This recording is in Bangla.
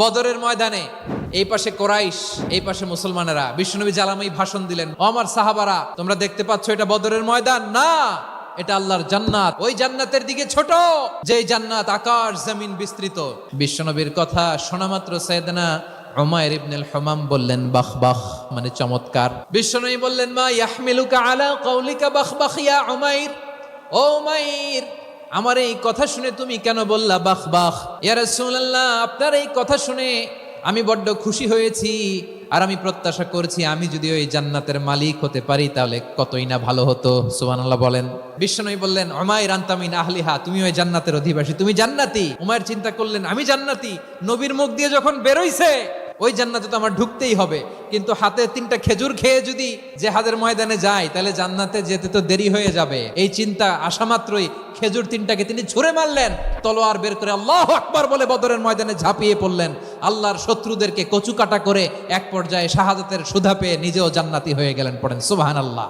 বদরের ময়দানে এই পাশে কোরাইশ, এই পাশে মুসলমানেরা। বিশ্বনবী জ্বালাময়ী ভাষণ দিলেন, ও আমার সাহাবারা, তোমরা দেখতে পাচ্ছ এটা বদরের ময়দান না, এটা আল্লাহর জান্নাত। ওই জান্নাতের দিকে ছোট, যে জান্নাত আকাশ জমিন বিস্তৃত। বিশ্বনবীর কথা শোনা মাত্র সাইয়েদনা উমাইর ইবনুল হুমাম বললেন, বাখ বাখ, মানে চমৎকার। বিশ্বনবী বললেন, মা ইয়াহমিলুকা আলা কওলিকা বাখ বাখ ইয়া উমাইর। ও উমাইর, আমার এই কথা শুনে তুমি কেন বললা বাখ বাখ? ইয়া রাসূলুল্লাহ, আপনার এই কথা শুনে আমি বড্ড খুশি হয়েছি, আর আমি প্রত্যাশা করছি আমি যদি ওই জান্নাতের মালিক হতে পারি তাহলে কতই না ভালো হতো। সুবহানাল্লাহ বলেন। বিশ্বনবী বললেন, উমাইর আনতা মিন আহলিহা, তুমি ওই জান্নাতের অধিবাসী, তুমি জান্নাতি। উমাইর চিন্তা করলেন, আমি জান্নাতি? নবীর মুখ দিয়ে যখন বেরোইছে ওই জান্নাতে তো আমার ঢুকতেই হবে, কিন্তু হাতে 3টা খেজুর খেয়ে যদি জেহাদের ময়দানে যায় তাহলে জান্নাতে যেতে তো দেরি হয়ে যাবে। এই চিন্তা আসা মাত্রই খেজুর 3টাকে তিনি ছুঁড়ে মারলেন, তলোয়ার বের করে আল্লাহু আকবার বলে বদরের ময়দানে ঝাঁপিয়ে পড়লেন। আল্লাহর শত্রুদেরকে কচুকাটা করে এক পর্যায়ে শাহাদাতের সুধা পেয়ে নিজেও জান্নাতি হয়ে গেলেন। পড়েন সুবহানাল্লাহ।